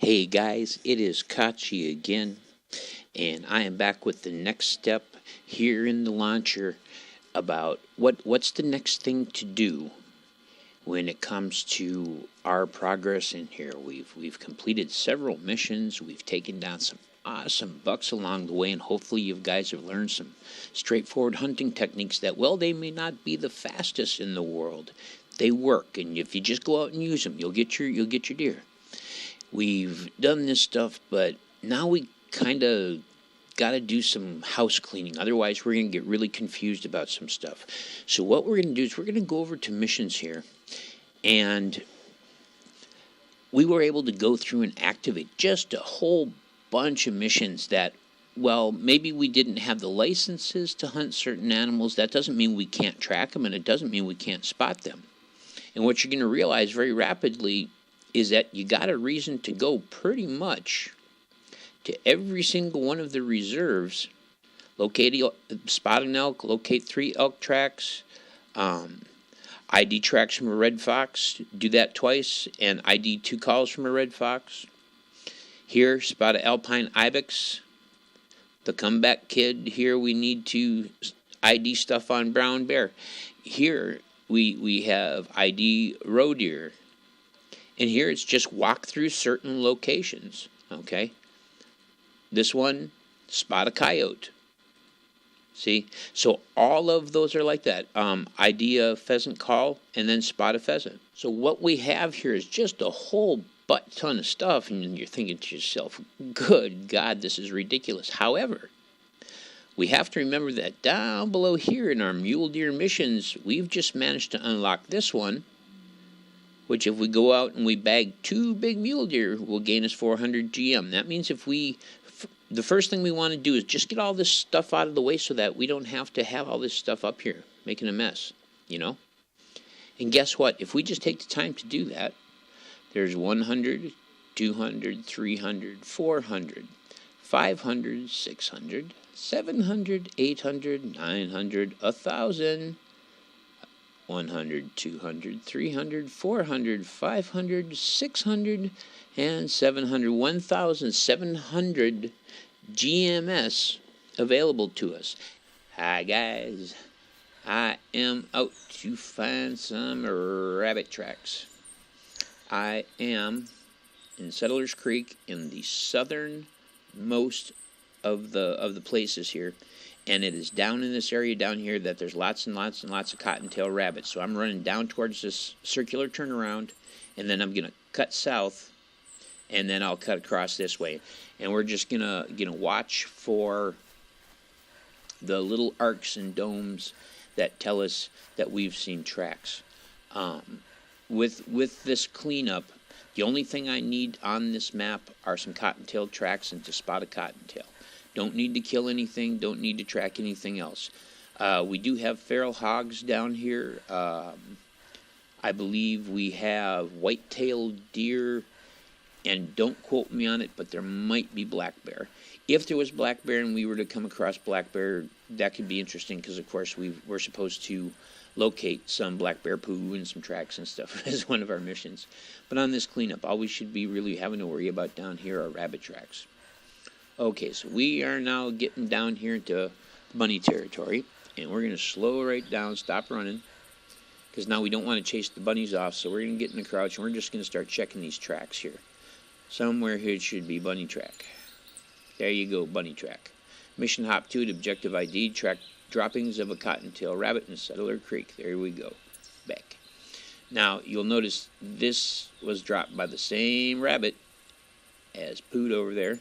Hey guys, it is Kache again, and I am back with the next step here in the launcher about what's the next thing to do when it comes to our progress in here. We've completed several missions, we've taken down some awesome bucks along the way, and hopefully you guys have learned some straightforward hunting techniques that, well, they may not be the fastest in the world. They work, and if you just go out and use them, you'll get your deer. We've done this stuff, but now we kind of got to do some house cleaning. Otherwise, we're going to get really confused about some stuff. So what we're going to do is we're going to go over to missions here. And we were able to go through and activate just a whole bunch of missions that, well, maybe we didn't have the licenses to hunt certain animals. That doesn't mean we can't track them, and it doesn't mean we can't spot them. And what you're going to realize very rapidly is that you got a reason to go pretty much to every single one of the reserves, spot an elk, locate 3 elk tracks, ID tracks from a red fox, do that twice, and ID 2 calls from a red fox. Here, spot an alpine ibex. The comeback kid, here we need to ID stuff on brown bear. Here we have ID roe deer. And here it's just walk through certain locations, okay? This one, spot a coyote. See? So all of those are like that. ID a pheasant call and then spot a pheasant. So what we have here is just a whole butt ton of stuff, and you're thinking to yourself, good God, this is ridiculous. However, we have to remember that down below here in our mule deer missions, we've just managed to unlock this one, which if we go out and we bag 2 big mule deer, will gain us 400 GM. That means the first thing we want to do is just get all this stuff out of the way so that we don't have to have all this stuff up here making a mess, you know? And guess what? If we just take the time to do that, there's 100, 200, 300, 400, 500, 600, 700, 800, 900, 1,000, 100, 200, 300, 400, 500, 600, and 700, 1,700 GMS available to us. Hi guys, I am out to find some rabbit tracks. I am in Settlers Creek in the southernmost of the places here. And it is down in this area down here that there's lots and lots and lots of cottontail rabbits. So I'm running down towards this circular turnaround, and then I'm going to cut south, and then I'll cut across this way. And we're just gonna watch for the little arcs and domes that tell us that we've seen tracks. With this cleanup, the only thing I need on this map are some cottontail tracks and to spot a cottontail. Don't need to kill anything. Don't need to track anything else. We do have feral hogs down here. I believe we have white-tailed deer, and don't quote me on it, but there might be black bear. If there was black bear and we were to come across black bear, that could be interesting because, of course, we're supposed to locate some black bear poo and some tracks and stuff as one of our missions. But on this cleanup, all we should be really having to worry about down here are rabbit tracks. Okay, so we are now getting down here into bunny territory, and we're going to slow right down, stop running, because now we don't want to chase the bunnies off, so we're going to get in the crouch, and we're just going to start checking these tracks here. Somewhere here it should be bunny track. There you go, bunny track. Mission hop 2 to objective ID, track droppings of a cottontail rabbit in Settler Creek. There we go, back. Now, you'll notice this was dropped by the same rabbit as pooed over there.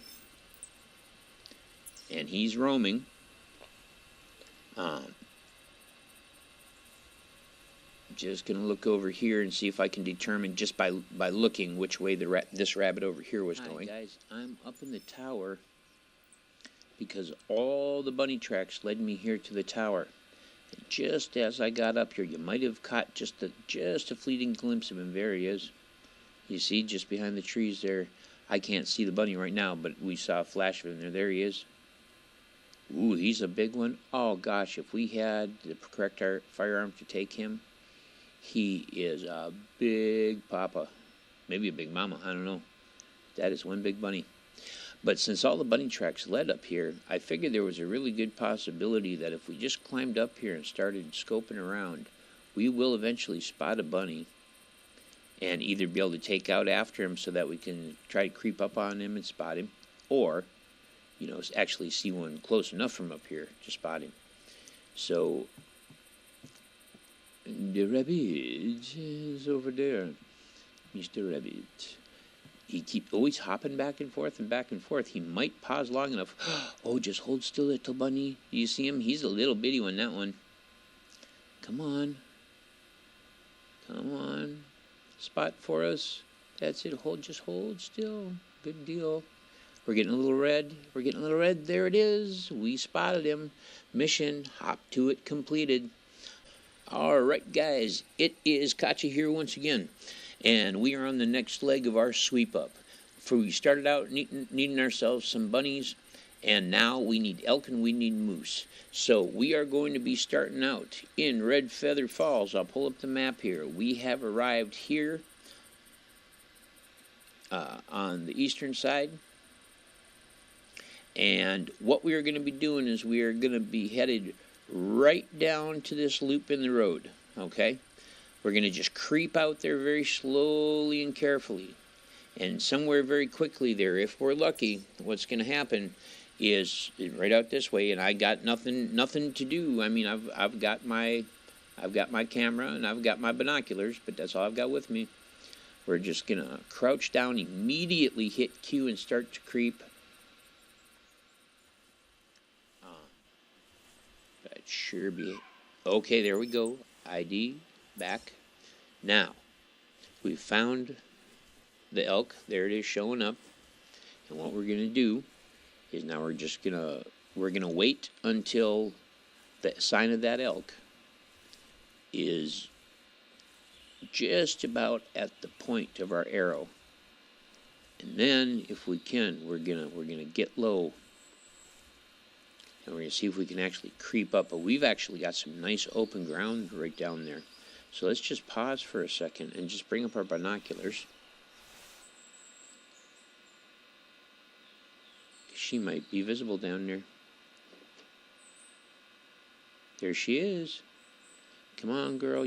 And he's roaming. Just going to look over here and see if I can determine just by looking which way this rabbit over here was going. Hi guys, I'm up in the tower because all the bunny tracks led me here to the tower. And just as I got up here, you might have caught just a fleeting glimpse of him. There he is. You see, just behind the trees there. I can't see the bunny right now, but we saw a flash of him there. There he is. Ooh, he's a big one. Oh, gosh, if we had the correct firearm to take him, he is a big papa. Maybe a big mama, I don't know. That is one big bunny. But since all the bunny tracks led up here, I figured there was a really good possibility that if we just climbed up here and started scoping around, we will eventually spot a bunny and either be able to take out after him so that we can try to creep up on him and spot him, or, actually see one close enough from up here to spot him. So, the rabbit is over there, Mr. Rabbit. He keeps always hopping back and forth and back and forth. He might pause long enough. Oh, just hold still, little bunny. Do you see him? He's a little bitty one, that one. Come on. Come on. Spot for us. That's it. Just hold still. Good deal. We're getting a little red. We're getting a little red. There it is. We spotted him. Mission, hop to it, completed. All right, guys. It is Kache here once again. And we are on the next leg of our sweep up. For we started out needing ourselves some bunnies, and now we need elk and we need moose. So we are going to be starting out in Red Feather Falls. I'll pull up the map here. We have arrived here on the eastern side. And what we are going to be doing is we are going to be headed right down to this loop in the road, okay? We're going to just creep out there very slowly and carefully. And somewhere very quickly there, if we're lucky, what's going to happen is right out this way, and I got nothing to do. I mean, I've got my camera and I've got my binoculars, but that's all I've got with me. We're just going to crouch down, immediately hit Q and start to creep. That sure be okay. There we go. ID back. Now, we found the elk. There it is showing up. And what we're going to do is now we're going to wait until the sign of that elk is just about at the point of our arrow. And then, if we can, we're going to get low. And we're going to see if we can actually creep up. But we've actually got some nice open ground right down there. So let's just pause for a second and just bring up our binoculars. She might be visible down there. There she is. Come on, girl.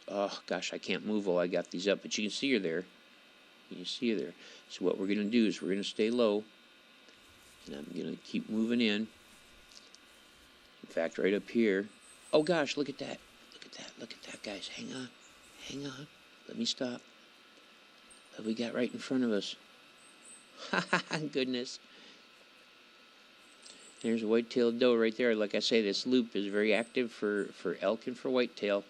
Oh, gosh, I can't move while I got these up. But you can see her there. So what we're going to do is we're going to stay low. And I'm going to keep moving in. In fact, right up here. Oh, gosh, look at that. Look at that, guys. Hang on. Let me stop. What we got right in front of us? Goodness. There's a white-tailed doe right there. Like I say, this loop is very active for elk and for whitetail.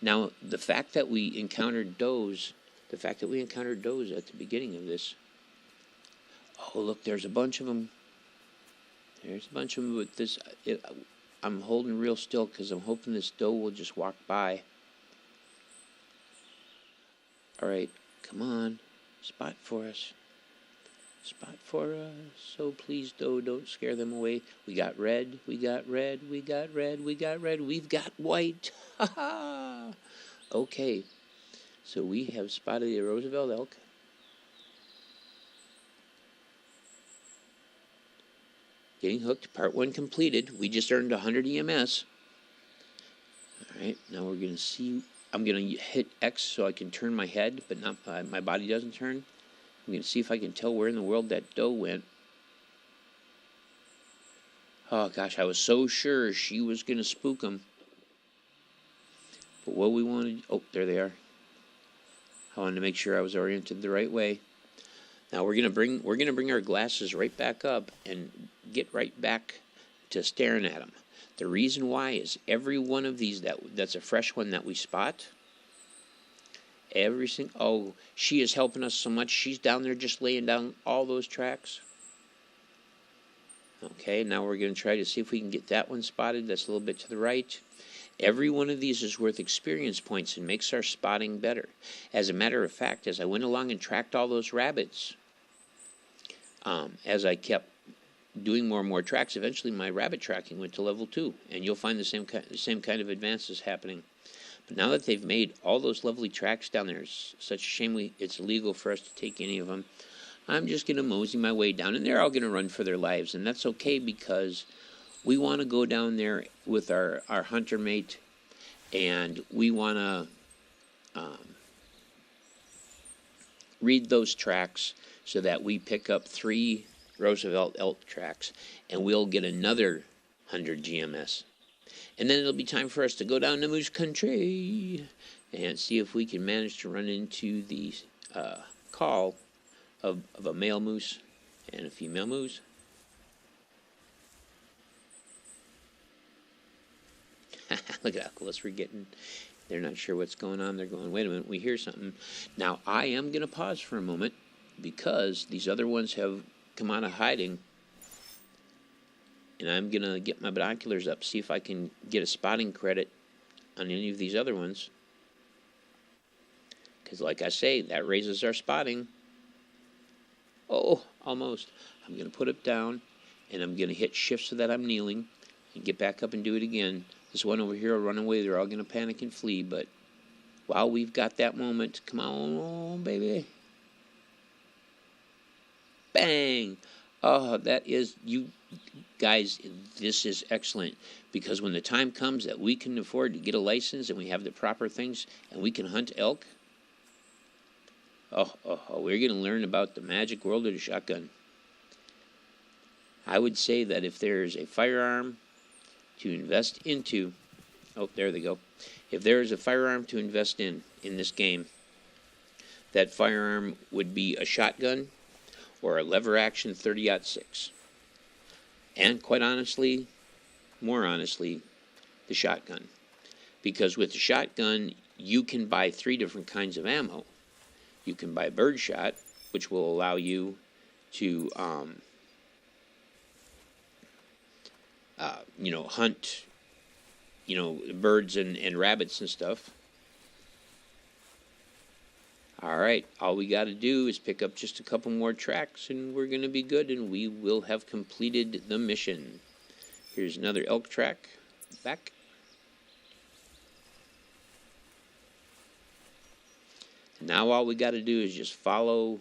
Now, the fact that we encountered does at the beginning of this. Oh, look, there's a bunch of them. But I'm holding real still because I'm hoping this doe will just walk by. All right, come on. Spot for us. So please, doe, don't scare them away. We got red. We've got white. Ha ha. Okay, so we have spotted the Roosevelt elk. Getting hooked, part 1 completed. We just earned 100 EMS. Alright, now we're going to see. I'm going to hit X so I can turn my head, but not my body doesn't turn. I'm going to see if I can tell where in the world that doe went. Oh gosh, I was so sure she was going to spook them. But what we wanted. Oh, there they are. I wanted to make sure I was oriented the right way. Now we're gonna bring our glasses right back up and get right back to staring at them. The reason why is every one of these that's a fresh one that we spot. Oh, she is helping us so much. She's down there just laying down all those tracks. Okay, now we're going to try to see if we can get that one spotted. That's a little bit to the right. Every one of these is worth experience points and makes our spotting better. As a matter of fact, as I went along and tracked all those rabbits, as I kept doing more and more tracks, eventually my rabbit tracking went to level 2, and you'll find the same kind of advances happening. But now that they've made all those lovely tracks down there, it's such a shame it's illegal for us to take any of them. I'm just going to mosey my way down, and they're all going to run for their lives, and that's okay because we want to go down there with our hunter mate, and we want to read those tracks so that we pick up 3 Roosevelt elk tracks, and we'll get another 100 GMS. And then it'll be time for us to go down to moose country and see if we can manage to run into the call of a male moose and a female moose. Look at how close we're getting. They're not sure what's going on. They're going, wait a minute, we hear something. Now, I am going to pause for a moment because these other ones have come out of hiding. And I'm going to get my binoculars up, see if I can get a spotting credit on any of these other ones. Because like I say, that raises our spotting. Oh, almost. I'm going to put it down, and I'm going to hit shift so that I'm kneeling, and get back up and do it again. This one over here will run away. They're all going to panic and flee, but while we've got that moment, come on, baby. Bang! Oh, that is, you guys, this is excellent, because when the time comes that we can afford to get a license and we have the proper things and we can hunt elk, we're going to learn about the magic world of the shotgun. I would say that if there's a firearm to invest into, oh, there they go. If there is a firearm to invest in this game, that firearm would be a shotgun or a lever action 30-06. And quite honestly, more honestly, the shotgun. Because with the shotgun, you can buy 3 different kinds of ammo. You can buy birdshot, which will allow you to, hunt, birds and rabbits and stuff. All right, all we got to do is pick up just a couple more tracks, and we're going to be good, and we will have completed the mission. Here's another elk track. Back. Now all we got to do is just follow.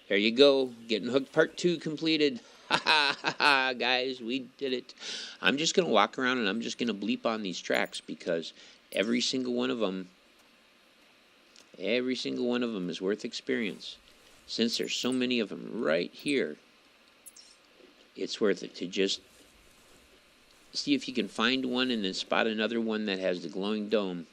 There you go. Getting hooked part 2 completed. Ha ha ha ha, guys, we did it. I'm just going to walk around and I'm just going to bleep on these tracks because every single one of them is worth experience. Since there's so many of them right here, it's worth it to just see if you can find one and then spot another one that has the glowing dome.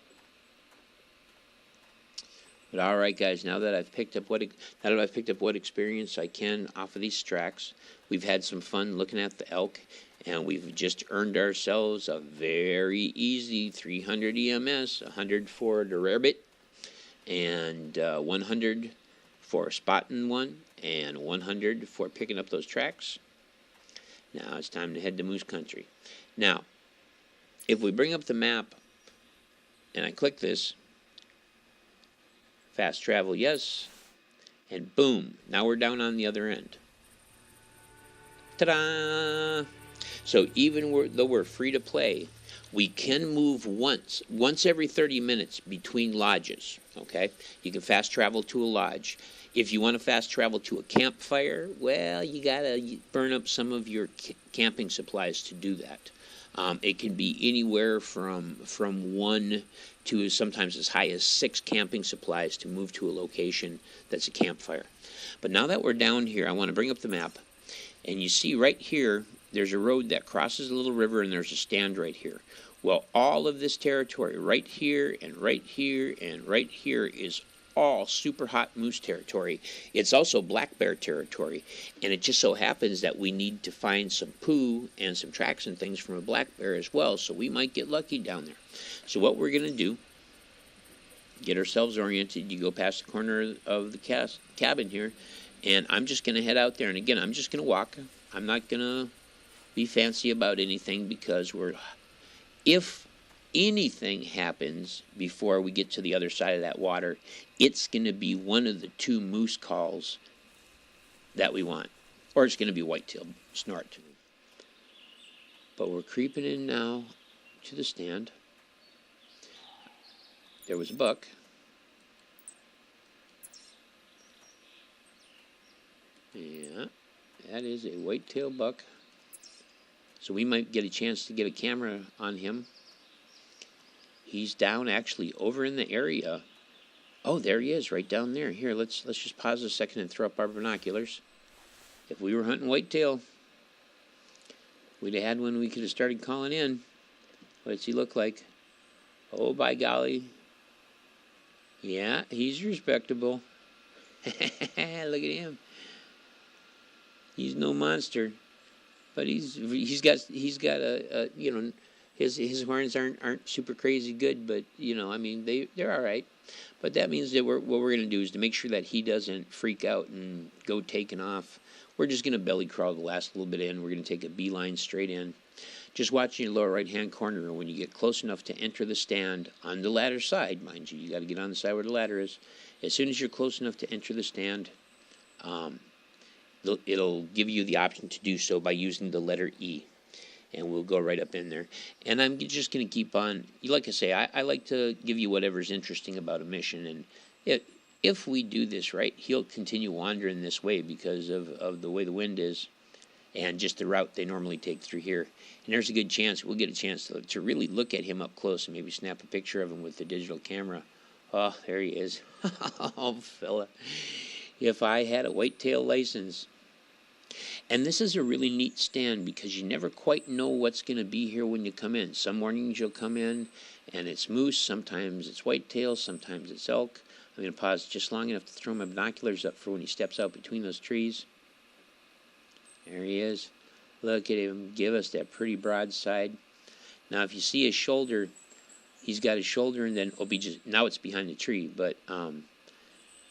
But all right, guys, now that I've picked up what experience I can off of these tracks, we've had some fun looking at the elk, and we've just earned ourselves a very easy 300 EMS, 100 for the rarebit, and 100 for spotting one, and 100 for picking up those tracks. Now it's time to head to moose country. Now, if we bring up the map and I click this, fast travel, yes, and boom, now we're down on the other end. Ta-da! So even though we're free to play, we can move once every 30 minutes between lodges, okay? You can fast travel to a lodge. If you want to fast travel to a campfire, well, you got to burn up some of your camping supplies to do that. It can be anywhere from 1 to sometimes as high as 6 camping supplies to move to a location that's a campfire. But now that we're down here, I want to bring up the map. And you see right here, there's a road that crosses a little river, and there's a stand right here. Well, all of this territory right here and right here and right here is all super hot moose territory. It's also black bear territory, and it just so happens that we need to find some poo and some tracks and things from a black bear as well, so we might get lucky down there. So what we're going to do, get ourselves oriented. You go past the corner of the cabin here, and I'm just going to head out there, and again, I'm just going to walk. I'm not going to be fancy about anything because if anything happens before we get to the other side of that water, it's going to be one of the 2 moose calls that we want. Or it's going to be whitetail snort. But we're creeping in now to the stand. there was a buck. Yeah, that is a white-tailed buck. So we might get a chance to get a camera on him. He's down actually over in the area. Oh, there he is, right down there. Here, let's just pause a second and throw up our binoculars. If we were hunting whitetail, we'd have had one we could have started calling in. What does he look like? Oh, by golly. Yeah, he's respectable. Look at him. He's no monster, but he's got a you know, his horns aren't super crazy good, but you know, I mean they're all right. But that means that what we're going to do is to make sure that he doesn't freak out and go taking off. We're just going to belly crawl the last little bit in. We're going to take a beeline straight in. Just watch your lower right-hand corner. When you get close enough to enter the stand on the ladder side, mind you, you got to get on the side where the ladder is. As soon as you're close enough to enter the stand, it'll give you the option to do so by using the letter E. And we'll go right up in there. And I'm just going to keep on. Like I say, I like to give you whatever's interesting about a mission. And if we do this right, he'll continue wandering this way because of the way the wind is and just the route they normally take through here. And there's a good chance we'll get a chance to really look at him up close and maybe snap a picture of him with the digital camera. Oh, there he is. Oh, fella. If I had a whitetail license. And this is a really neat stand because you never quite know what's going to be here when you come in. Some mornings you'll come in and it's moose, sometimes it's whitetail, sometimes it's elk. I'm going to pause just long enough to throw my binoculars up for when he steps out between those trees. There he is. Look at him give us that pretty broadside. Now if you see his shoulder, he's got his shoulder and then now it's behind the tree, but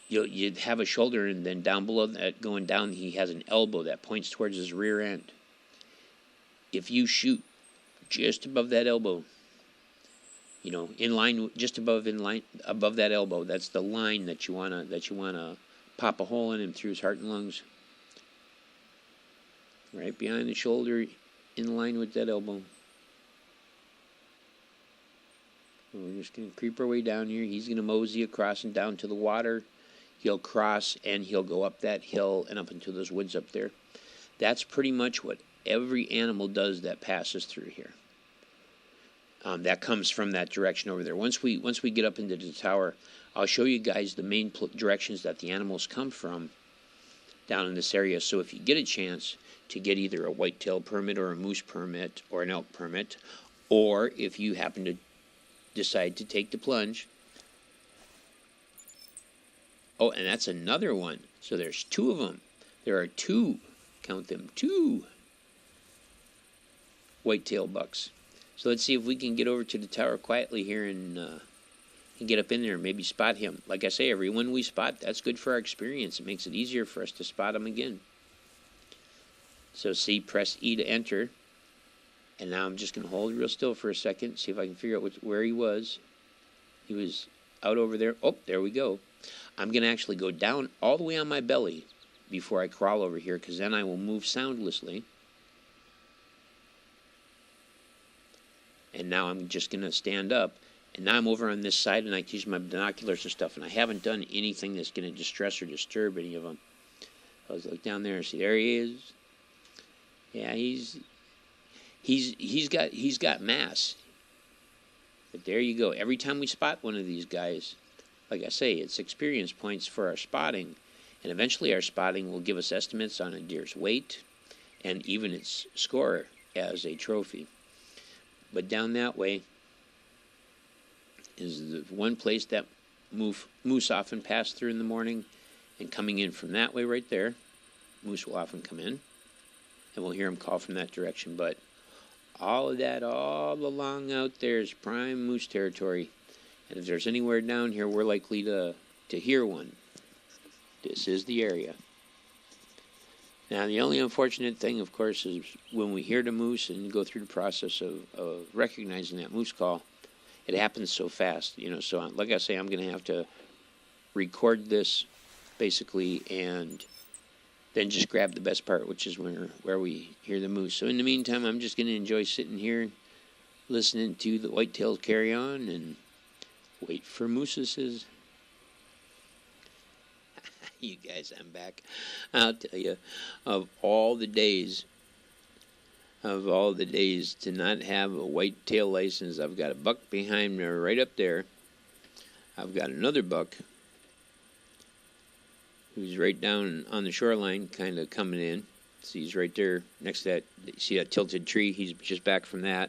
you'd have a shoulder, and then down below that, going down, he has an elbow that points towards his rear end. If you shoot just above that elbow, you know, just above that elbow, that's the line that you wanna pop a hole in him through his heart and lungs. Right behind the shoulder, in line with that elbow. We're just gonna creep our way down here. He's gonna mosey across and down to the water. He'll cross and he'll go up that hill and up into those woods up there. That's pretty much what every animal does that passes through here. That comes from that direction over there. Once we get up into the tower, I'll show you guys the main directions that the animals come from down in this area. So if you get a chance to get either a whitetail permit or a moose permit or an elk permit, or if you happen to decide to take the plunge. Oh, and that's another one. So there's two of them. There are two, count them, two whitetail bucks. So let's see if we can get over to the tower quietly here and get up in there and maybe spot him. Like I say, every one we spot, that's good for our experience. It makes it easier for us to spot him again. So see, press E to enter. And now I'm just going to hold real still for a second, see if I can figure out where he was. He was out over there. Oh, there we go. I'm going to actually go down all the way on my belly before I crawl over here, because then I will move soundlessly. And now I'm just going to stand up. And now I'm over on this side, and I can use my binoculars and stuff, and I haven't done anything that's going to distress or disturb any of them. I was like down there and see, there he is. Yeah, he's got mass. But there you go. Every time we spot one of these guys, like I say, it's experience points for our spotting. And eventually our spotting will give us estimates on a deer's weight and even its score as a trophy. But down that way is the one place that moose often pass through in the morning. And coming in from that way right there, moose will often come in. And we'll hear them call from that direction. But all of that, all along out there is prime moose territory. And if there's anywhere down here, we're likely to hear one. This is the area. Now, the only unfortunate thing, of course, is when we hear the moose and go through the process of recognizing that moose call, it happens so fast. You know, so like I say, I'm going to have to record this, basically, and then just grab the best part, which is where we hear the moose. So in the meantime, I'm just going to enjoy sitting here, listening to the whitetails carry on, and Wait for mooses. You guys, I'm back. I'll tell you, of all the days to not have a whitetail license, I've got a buck behind me right up there. I've got another buck who's right down on the shoreline, kind of coming in. See, he's right there next to that. See that tilted tree? He's just back from that.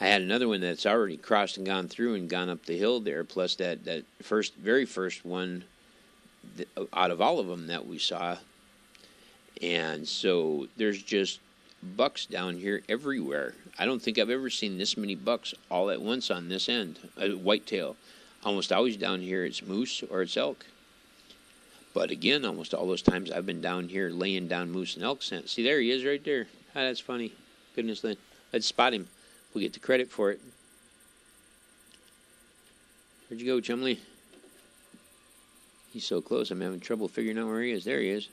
I had another one that's already crossed and gone through and gone up the hill there, plus that very first one out of all of them that we saw. And so there's just bucks down here everywhere. I don't think I've ever seen this many bucks all at once on this end. Whitetail. Almost always down here it's moose or it's elk. But again, almost all those times I've been down here laying down moose and elk scent. See, there he is right there. Ah, that's funny. Goodness, let's spot him. We'll get the credit for it. Where'd you go, Chumley? He's so close, I'm having trouble figuring out where he is. There he is.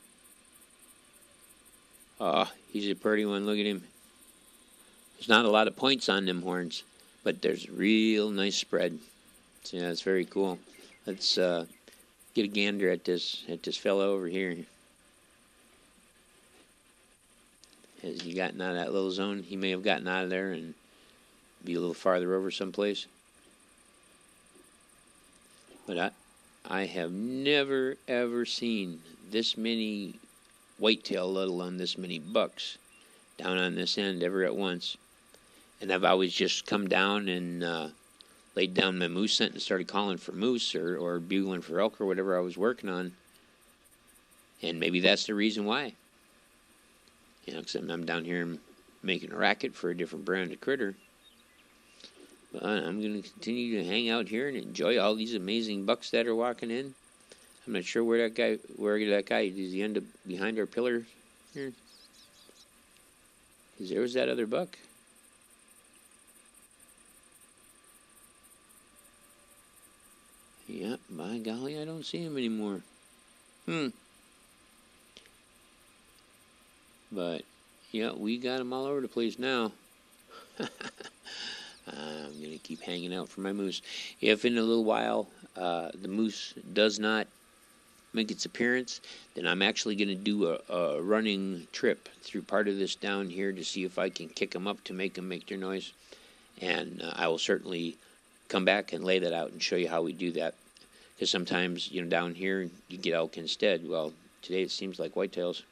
Oh, he's a pretty one. Look at him. There's not a lot of points on them horns, but there's a real nice spread. So, yeah, that's very cool. Let's get a gander at this fella over here. Has he gotten out of that little zone? He may have gotten out of there and be a little farther over someplace. But I have never, ever seen this many whitetail, let alone this many bucks, down on this end ever at once. And I've always just come down and laid down my moose scent and started calling for moose or bugling for elk or whatever I was working on. And maybe that's the reason why. You know, except I'm down here making a racket for a different brand of critter. But I'm going to continue to hang out here and enjoy all these amazing bucks that are walking in. I'm not sure where that guy does he end up behind our pillar here? Because there was that other buck. Yeah, by golly, I don't see him anymore. But, yeah, we got him all over the place now. I'm going to keep hanging out for my moose. If in a little while the moose does not make its appearance, then I'm actually going to do a running trip through part of this down here to see if I can kick them up to make them make their noise. And I will certainly come back and lay that out and show you how we do that. Because sometimes, you know, down here you get elk instead. Well, today it seems like whitetails.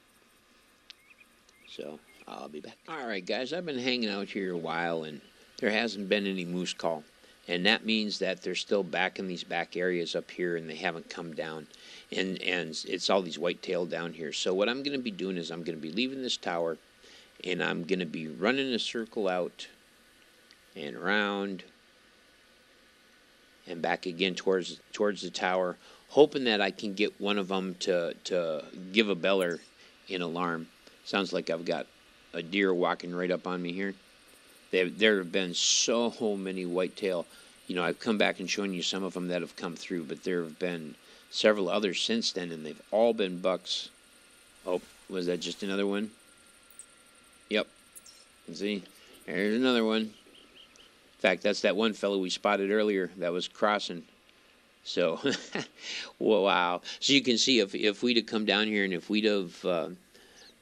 So I'll be back. All right, guys, I've been hanging out here a while, and there hasn't been any moose call. And that means that they're still back in these back areas up here, and they haven't come down. And it's all these whitetail down here. So what I'm going to be doing is I'm going to be leaving this tower, and I'm going to be running a circle out and around and back again towards the tower, hoping that I can get one of them to give a beller in alarm. Sounds like I've got a deer walking right up on me here. There have been so many whitetail. You know, I've come back and shown you some of them that have come through, but there have been several others since then, and they've all been bucks. Oh, was that just another one? Yep. See, there's another one. In fact, that's that one fellow we spotted earlier that was crossing. So, wow. So you can see if we'd have come down here and if we'd have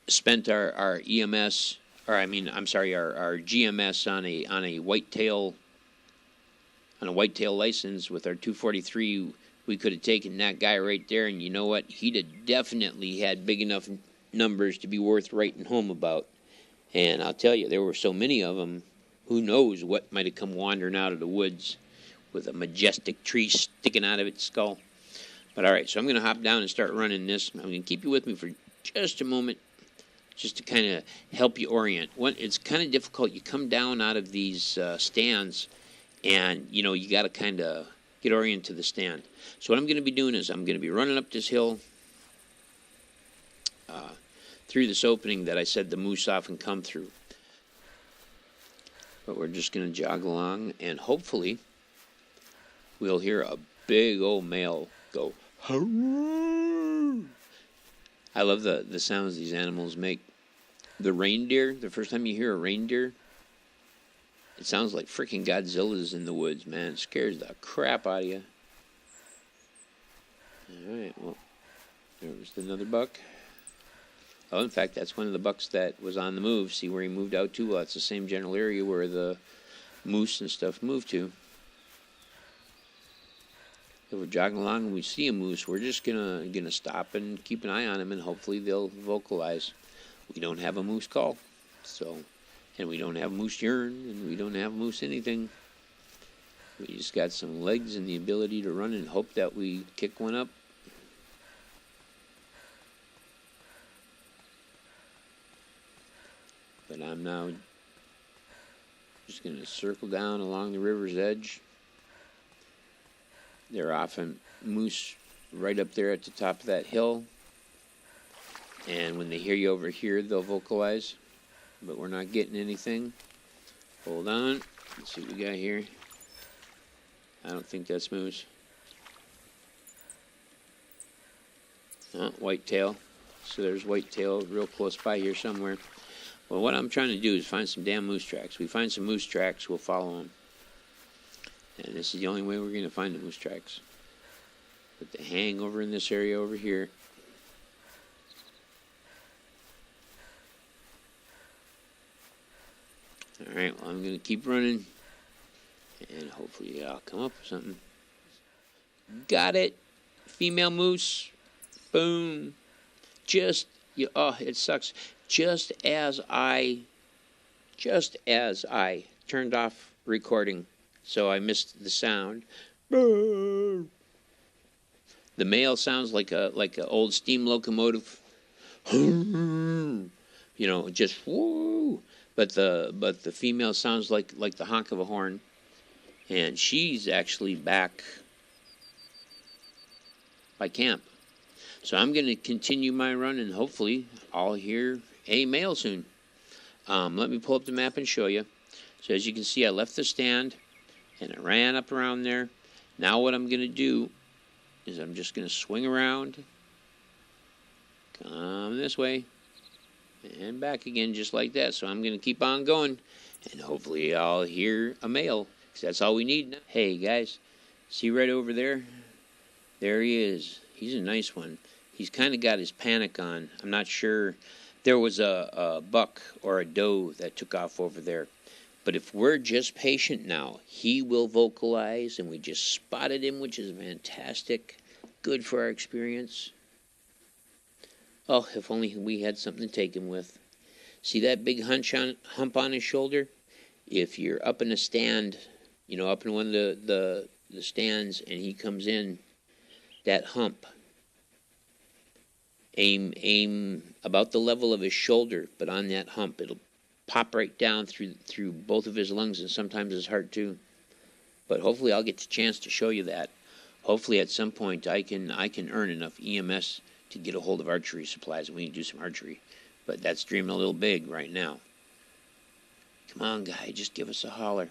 spent our EMS, or I mean, I'm sorry, our GMS on a whitetail license with our 243, we could have taken that guy right there, and you know what? He'd have definitely had big enough numbers to be worth writing home about. And I'll tell you, there were so many of them. Who knows what might have come wandering out of the woods with a majestic tree sticking out of its skull. But all right, so I'm going to hop down and start running this. I'm going to keep you with me for just a moment, just to kind of help you orient. It's kind of difficult. You come down out of these stands, and, you know, you got to kind of get oriented to the stand. So what I'm going to be doing is I'm going to be running up this hill through this opening that I said the moose often come through. But we're just going to jog along, and hopefully we'll hear a big old male go, "Hurrah!" I love the sounds these animals make. The reindeer, the first time you hear a reindeer, It sounds like freaking Godzilla's in the woods, man. It scares the crap out of you. Alright, well, there was another buck. Oh, in fact, that's one of the bucks that was on the move. See where he moved out to? Well, it's the same general area where the moose and stuff moved to. If we're jogging along and we see a moose, we're just gonna stop and keep an eye on them, and hopefully they'll vocalize. We don't have a moose call, so, and we don't have moose urine, and we don't have moose anything. We just got some legs and the ability to run and hope that we kick one up. But I'm now just going to circle down along the river's edge. There are often moose right up there at the top of that hill. And when they hear you over here, they'll vocalize. But we're not getting anything. Hold on. Let's see what we got here. I don't think that's moose. Whitetail. So there's whitetail real close by here somewhere. Well, what I'm trying to do is find some damn moose tracks. We find some moose tracks, we'll follow them. And this is the only way we're going to find the moose tracks. But they hang over in this area over here. Alright, well, I'm going to keep running. And hopefully I'll come up with something. Got it. Female moose. Boom. It sucks. Just as I turned off recording, so I missed the sound. The male sounds like a old steam locomotive. Just woo. But the female sounds like the honk of a horn. And she's actually back by camp. So I'm going to continue my run, and hopefully I'll hear a male soon. Let me pull up the map and show you. So as you can see, I left the stand, and I ran up around there. Now what I'm going to do is I'm just going to swing around, come this way, and back again just like that. So I'm going to keep on going, and hopefully I'll hear a male, because that's all we need now. Hey, guys, see right over there? There he is. He's a nice one. He's kind of got his panic on. I'm not sure. There was a buck or a doe that took off over there. But if we're just patient now, he will vocalize, and we just spotted him, which is fantastic. Good for our experience. Oh, if only we had something to take him with. See that big hump on his shoulder? If you're up in a stand, up in one of the stands, and he comes in, that hump, aim about the level of his shoulder, but on that hump, it'll pop right down through both of his lungs and sometimes his heart too. But hopefully I'll get the chance to show you that. Hopefully at some point I can earn enough EMS to get a hold of archery supplies, and we can do some archery. But that's dreaming a little big right now. Come on, guy, just give us a holler.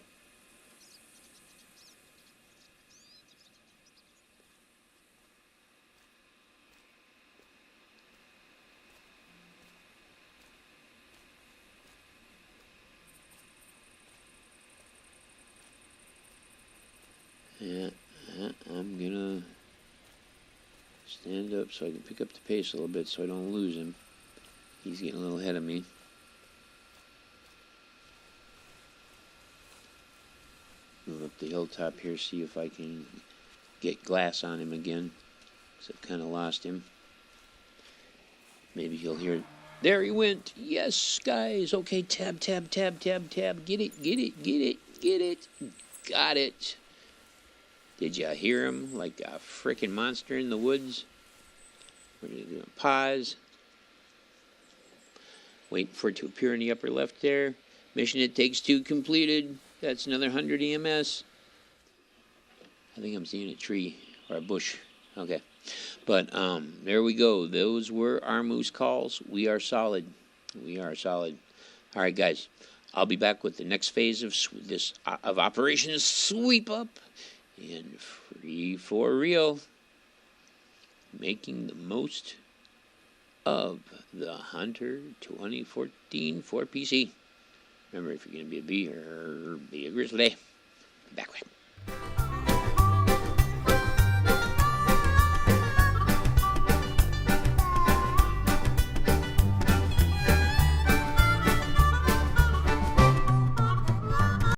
Yeah, I'm gonna stand up so I can pick up the pace a little bit so I don't lose him. He's getting a little ahead of me. Move up the hilltop here, see if I can get glass on him again, because I've kind of lost him. Maybe he'll hear it. There he went. Yes, guys. Okay, tab. Get it. Got it. Did you hear him like a frickin' monster in the woods? We're going to do a pause. Wait for it to appear in the upper left there. Mission It Takes Two completed. That's another 100 EMS. I think I'm seeing a tree or a bush. Okay. But there we go. Those were our moose calls. We are solid. All right, guys. I'll be back with the next phase of Operation Sweep Up. And free for real, making the most of the Hunter 2014 4PC. Remember, if you're going to be a bee or be a grizzly, be back with.